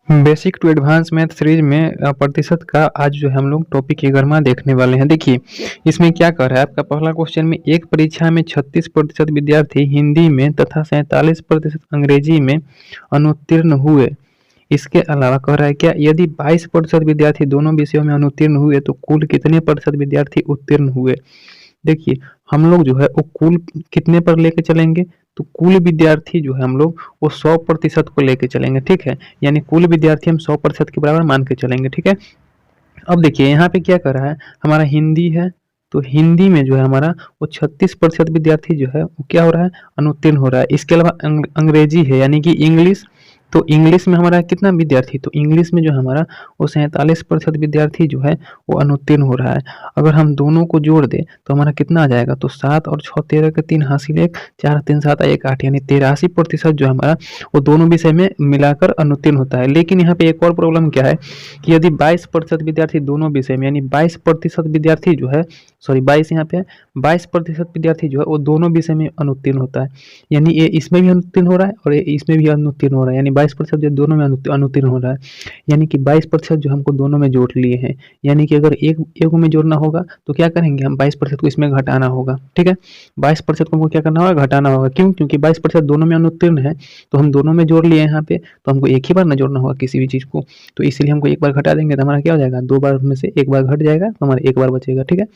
Basic to advance math series में प्रतिशत का आज जो है हम लोग टॉपिक 11वां देखने वाले हैं। देखिए इसमें क्या कर रहा है, आपका पहला क्वेश्चन में एक परीक्षा में 36% विद्यार्थी हिंदी में तथा 47% अंग्रेजी में अनुत्तीर्ण हुए। इसके अलावा कह रहा है क्या, यदि 22% विद्यार्थी दोनों विषयों में अनुत्तीर्ण हुए तो कुल कितने प्रतिशत विद्यार्थी उत्तीर्ण हुए। देखिए हम लोग जो है वो कुल कितने पर लेके चलेंगे, तो कुल विद्यार्थी जो है हम लोग वो 100% को लेके चलेंगे। ठीक है, यानी कुल विद्यार्थी हम 100% के बराबर मान के चलेंगे। ठीक है, अब देखिए यहाँ पे क्या कर रहा है, हमारा हिंदी है तो हिंदी में जो है हमारा वो 36% विद्यार्थी जो है वो क्या हो रहा है, अनुत्तीर्ण हो रहा है। इसके अलावा अंग्रेजी है यानी कि इंग्लिश, तो इंग्लिश में हमारा कितना विद्यार्थी, तो इंग्लिश में जो है हमारा वो 47% विद्यार्थी जो है वो अनुत्तीर्ण हो रहा है। अगर हम दोनों को जोड़ दें तो हमारा कितना आ जाएगा, तो 7 और 6 13 के 3 हासिल 1, 4 3 7 1 8, यानी 83% जो हमारा वो दोनों विषय में मिलाकर अनुत्तीर्ण होता है। लेकिन यहाँ पे एक और प्रॉब्लम क्या है कि यदि 22% विद्यार्थी दोनों विषय में, यानी 22% विद्यार्थी जो है, सॉरी 22 यहाँ पे है, 22% विद्यार्थी जो है वो दोनों विषय में अनुत्तीर्ण होता है। यानी ये इसमें भी अनुत्तीर्ण हो रहा है और ये इसमें भी अनुत्तीर्ण हो रहा है, यानी 22% जो दोनों में अनुत्तीर्ण हो रहा है। यानी कि 22% जो हमको दोनों में जोड़ लिए हैं, यानी कि अगर एक में जोड़ना होगा तो क्या करेंगे, हम 22% को इसमें घटाना होगा। ठीक है, 22% को हमको क्या करना होगा, घटाना होगा। क्यों, क्योंकि 22% दोनों में अनुत्तीर्ण है, तो हम दोनों में जोड़ लिए यहाँ पे, तो हमको एक ही बार ना जोड़ना होगा किसी भी चीज़ को, तो इसलिए हमको एक बार घटा देंगे तो हमारा क्या हो जाएगा, 2 बार में से एक बार घट जाएगा तो हमारा एक बार बचेगा। ठीक है,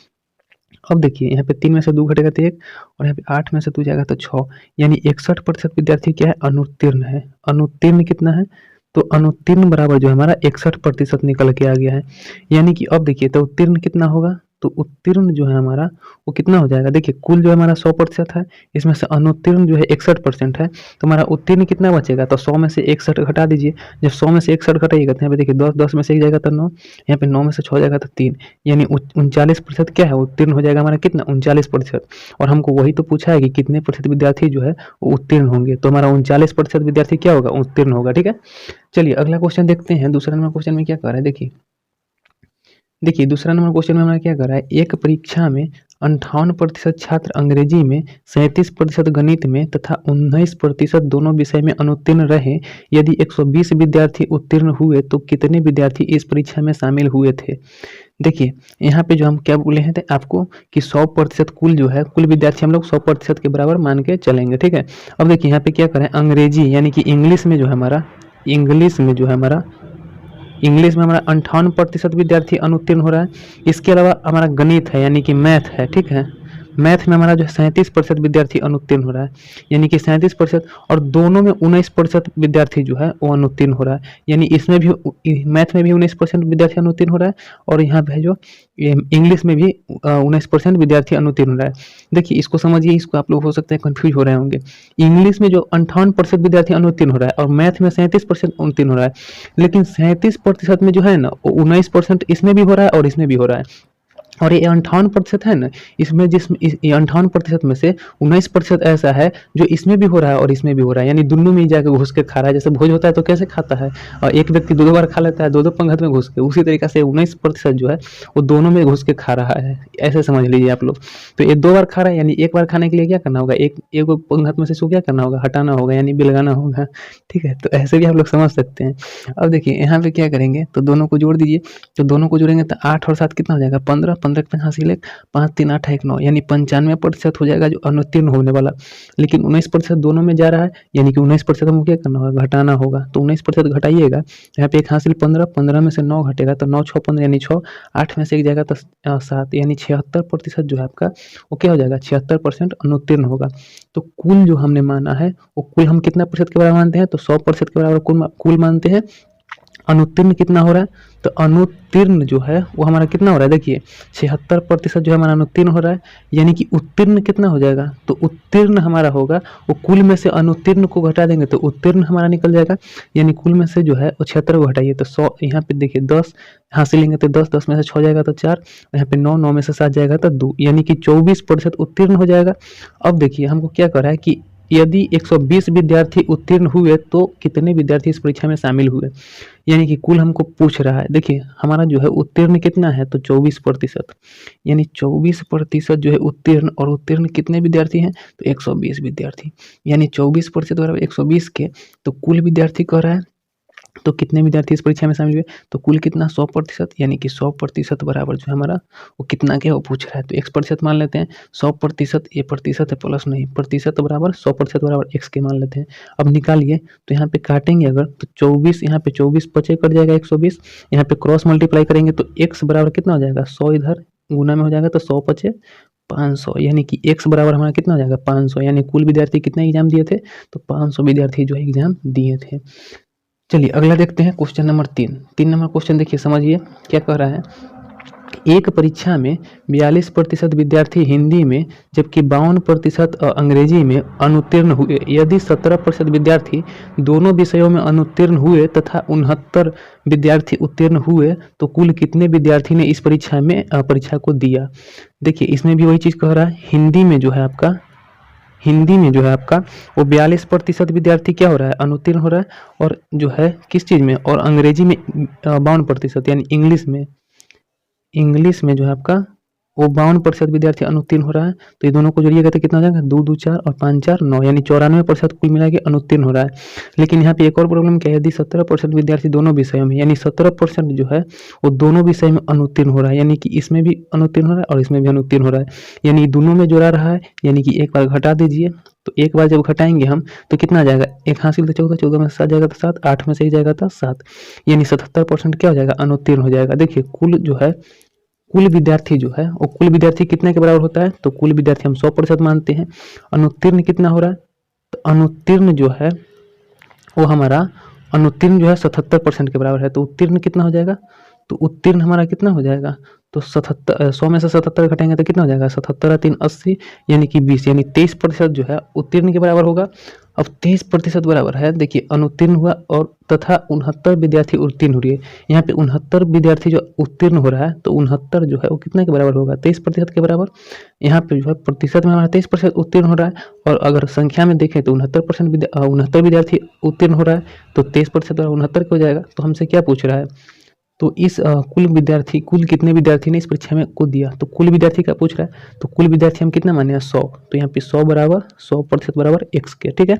अब देखिए यहाँ पे 3 में से 2 घटेगा तो 1, और यहाँ पे 8 में से 2 जाएगा तो 6, यानी 61% विद्यार्थी क्या है, अनुत्तीर्ण है। अनुत्तीर्ण कितना है, तो अनुत्तीर्ण बराबर जो हमारा 61% निकल के आ गया है। यानी कि अब देखिए तो उत्तीर्ण कितना होगा, तो उत्तीर्ण जो है हमारा वो कितना हो जाएगा, देखिए कुल जो हमारा 100% है, इसमें से अनुत्तीर्ण जो है 61% है, तो हमारा उत्तीर्ण कितना बचेगा, तो 100 में से 61 घटा दीजिए। जब 100 में से 61 घटाइएगा तो यहाँ पे देखिए 10 10 में से 1 जाएगा तो 9, यहाँ पे 9 में से 6 जाएगा तो 3, यानी 39% क्या है, उत्तीर्ण हो जाएगा हमारा कितना, 39%। और हमको वही तो पूछा है कि कितने प्रतिशत विद्यार्थी जो है वो उत्तीर्ण होंगे, तो हमारा 39% विद्यार्थी क्या होगा, उत्तीर्ण होगा। ठीक है, चलिए अगला क्वेश्चन देखते हैं। दूसरा नंबर क्वेश्चन में क्या कर रहा है, देखिए दूसरा नंबर क्वेश्चन में हमारा क्या कर रहा है, एक परीक्षा में 58% छात्र अंग्रेजी में, 37% गणित में तथा 19% दोनों विषय में अनुत्तीर्ण रहे। यदि 120 विद्यार्थी उत्तीर्ण हुए तो कितने विद्यार्थी इस परीक्षा में शामिल हुए थे। देखिए यहाँ पे जो हम क्या बोले हैं आपको कि 100% कुल जो है, कुल विद्यार्थी हम लोग 100% के बराबर मान के चलेंगे। ठीक है, अब देखिए यहाँ पे क्या करें, अंग्रेजी यानी कि इंग्लिश में जो है हमारा, इंग्लिश में हमारा 58% विद्यार्थी अनुत्तीर्ण हो रहा है। इसके अलावा हमारा गणित है यानी कि मैथ है। ठीक है, मैथ में हमारा जो है 37% विद्यार्थी अनुत्तीर्ण हो रहा है, यानी कि 37%, और दोनों में 19% विद्यार्थी जो है वो अनुत्तीर्ण हो रहा है, यानी इसमें भी मैथ में भी 19% विद्यार्थी अनुत्तीर्ण हो रहा है, और यहाँ पे जो इंग्लिश में भी 19% विद्यार्थी अनुत्तीर्ण हो रहा है। देखिए इसको समझिए, इसको आप लोग हो सकता है कंफ्यूज हो रहे होंगे। इंग्लिश में जो 58% विद्यार्थी अनुत्तीर्ण हो रहा है और मैथ में 37% उत्तीर्ण हो रहा है, लेकिन 37% में जो है ना वो 19% इसमें भी हो रहा है और इसमें भी हो रहा है। और ये 58% है ना, इसमें ये 58% में से 19% ऐसा है जो इसमें भी हो रहा है और इसमें भी हो रहा है, यानी दोनों में ही जाकर घुस के खा रहा है। जैसे भोज होता है तो कैसे खाता है, और एक व्यक्ति 2 बार खा लेता है, 2 पंगत में घुस के, उसी तरीका से 19% जो है वो दोनों में घुस के खा रहा है, ऐसे समझ लीजिए आप लोग। तो ये 2 बार खा रहा है, यानी एक बार खाने के लिए क्या करना होगा, एक पंगत में से इसको क्या करना होगा, हटाना होगा, यानी बिलगाना होगा। ठीक है, तो ऐसे भी आप लोग समझ सकते हैं। अब देखिए यहाँ पे क्या करेंगे, तो दोनों को जोड़ दीजिए, तो दोनों को जोड़ेंगे तो 8 और 7 कितना हो जाएगा, 15, 15 के हासिल 1, 5 3 8 1 9, यानी 95% हो जाएगा जो अनुत्तीर्ण होने वाला। लेकिन 19% दोनों में जा रहा है, यानी कि 19% हमको क्या करना होगा, घटाना होगा। तो 19% घटाइएगा, यहाँ पे 1 हासिल 15, 15 में से 9 घटेगा तो 9 6 15 यानी 6, 8 में से 1 जाएगा तो 7, यानी 76% जो है आपका वो क्या हो जाएगा, 76% अनुत्तीर्ण होगा। तो कुल जो हमने माना है वो कुल हम कितना प्रतिशत के बराबर मानते हैं, तो 100% के बराबर कुल मानते हैं। अनुत्तीर्ण कितना हो रहा है, तो अनुत्तीर्ण जो है वो हमारा कितना हो रहा है, देखिए 76% जो है हमारा अनुत्तीर्ण हो रहा है, यानी कि उत्तीर्ण कितना हो जाएगा, तो उत्तीर्ण हमारा होगा वो कुल में से अनुत्तीर्ण को घटा देंगे तो उत्तीर्ण हमारा निकल जाएगा, यानी कुल में से जो है वो 76 को घटाइए तो 100, यहाँ पे देखिए 10 हासिल लेंगे तो 10, 10 में से 6 जाएगा तो 4, यहाँ पे 9, 9 में से 7 जाएगा तो 2, यानी कि 24% उत्तीर्ण हो जाएगा। अब देखिए हमको क्या कर रहा है कि यदि 120 विद्यार्थी उत्तीर्ण हुए तो कितने विद्यार्थी इस परीक्षा में शामिल हुए, यानी कि कुल हमको पूछ रहा है। देखिए हमारा जो है उत्तीर्ण कितना है, तो 24%, यानी 24% जो है उत्तीर्ण, और उत्तीर्ण कितने विद्यार्थी हैं, तो 120 विद्यार्थी, यानी 24% बराबर 120 के, तो कुल विद्यार्थी कह रहा है तो कितने विद्यार्थी इस परीक्षा में शामिल हुए, तो कुल कितना 100%, यानी कि 100% बराबर जो है हमारा वो कितना के वो पूछ रहा है, तो x% मान लेते हैं। 100%, ये प्रतिशत है प्लस नहीं, प्रतिशत बराबर 100% बराबर x के मान लेते हैं। अब निकालिए, तो यहाँ पे काटेंगे अगर तो 24, यहाँ पे 24 पचे कट जाएगा 120, यहाँ पे क्रॉस मल्टीप्लाई करेंगे तो x बराबर कितना हो जाएगा, 100 इधर गुना में हो जाएगा तो 100 पचे 500, यानी कि x बराबर हमारा कितना हो जाएगा 500, यानी कुल विद्यार्थी कितना एग्जाम दिए थे, तो 500 विद्यार्थी जो है एग्जाम दिए थे। चलिए अगला देखते हैं क्वेश्चन नंबर 3 नंबर क्वेश्चन देखिए, समझिए क्या कह रहा है। एक परीक्षा में 42% विद्यार्थी हिंदी में जबकि 52% अंग्रेजी में अनुत्तीर्ण हुए। यदि 17% विद्यार्थी दोनों विषयों में अनुत्तीर्ण हुए तथा 69 विद्यार्थी उत्तीर्ण हुए तो कुल कितने विद्यार्थी ने इस परीक्षा को दिया। देखिए इसमें भी वही चीज़ कह रहा है, हिंदी में जो है आपका वो 42% विद्यार्थी क्या हो रहा है, अनुत्तीर्ण हो रहा है, और जो है किस चीज़ में, और अंग्रेजी में 52%, यानी इंग्लिश में जो है आपका वो 52% विद्यार्थी अनुत्तीर्ण हो रहा है। तो ये दोनों को जोड़िएगा तो कितना हो जाएगा, 2 2 4 और 5 4 9, यानी 94% कुल मिला के अनुत्तीर्ण हो रहा है। लेकिन यहाँ पे एक और प्रॉब्लम क्या है, यदि 17% विद्यार्थी दोनों विषयों में, यानी 17% जो है वो दोनों विषय में अनुत्तीर्ण हो रहा है, यानी कि इसमें भी अनुत्तीर्ण हो रहा है और इसमें भी अनुत्तीर्ण हो रहा है, यानी दोनों में जोड़ा रहा है, यानी कि एक बार घटा दीजिए। तो एक बार जब घटाएंगे हम तो कितना आ जाएगा, एक हासिल तो 14, 14 में से 7 जाएगा तो 7, 8 में से 1 जाएगा तो 7, यानी 77% क्या हो जाएगा, अनुत्तीर्ण हो जाएगा। देखिए कुल विद्यार्थी जो है वो कुल विद्यार्थी कितने के बराबर होता है, तो कुल विद्यार्थी हम 100% मानते हैं। अनुत्तीर्ण कितना हो रहा है, तो अनुत्तीर्ण जो है वो हमारा अनुत्तीर्ण जो है 77% के बराबर है, तो उत्तीर्ण कितना हो जाएगा, तो उत्तीर्ण हमारा कितना हो जाएगा, तो 100 में से 77 घटाएंगे तो कितना हो जाएगा, 77 3 80, यानी कि 20, यानी 23% जो है उत्तीर्ण के बराबर होगा। अब 23% बराबर है, देखिए अनुत्तीर्ण हुआ और तथा 69 विद्यार्थी उत्तीर्ण हो रही है। यहाँ पे 69 विद्यार्थी जो उत्तीर्ण हो रहा है, तो 69 जो है वो कितने के बराबर होगा, 23% के बराबर। यहाँ पे जो है प्रतिशत में हमारा 23% उत्तीर्ण हो रहा है, और अगर संख्या में देखें तो 69 विद्यार्थी उत्तीर्ण हो रहा है, तो 23% 69 हो जाएगा। तो हमसे क्या पूछ रहा है, तो इस कुल कितने विद्यार्थी ने इस परीक्षा में को दिया, तो कुल विद्यार्थी का पूछ रहा है, तो कुल विद्यार्थी हम कितना माने हैं 100, तो यहाँ पे 100 बराबर 100% बराबर x के, ठीक है।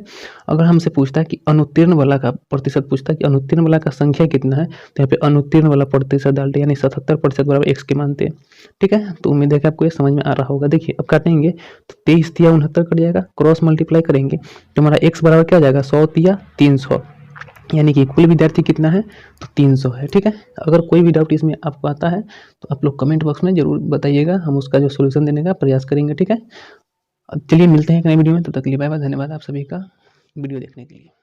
अगर हमसे पूछता है कि अनुत्तीर्ण वाला का प्रतिशत पूछता है कि अनुत्तीर्ण वाला का संख्या कितना है, तो यहाँ पे अनुत्तीर्ण वाला प्रतिशत डालते हैं, यानी 77% बराबर x के मानते हैं, ठीक है। तो उम्मीद है कि आपको ये समझ में आ रहा होगा। देखिए अब काटेंगे तो 23 तिया 69 कट जाएगा, क्रॉस मल्टीप्लाई करेंगे तो हमारा x बराबर क्या हो जाएगा, 100 तिया 300, यानी कि कुल विद्यार्थी कितना है, तो 300 है, ठीक है। अगर कोई भी डाउट इसमें आपको आता है तो आप लोग कमेंट बॉक्स में जरूर बताइएगा, हम उसका जो सोल्यूशन देने का प्रयास करेंगे, ठीक है। चलिए मिलते हैं एक नई वीडियो में, तब तक के लिए बाय बाय, धन्यवाद आप सभी का वीडियो देखने के लिए।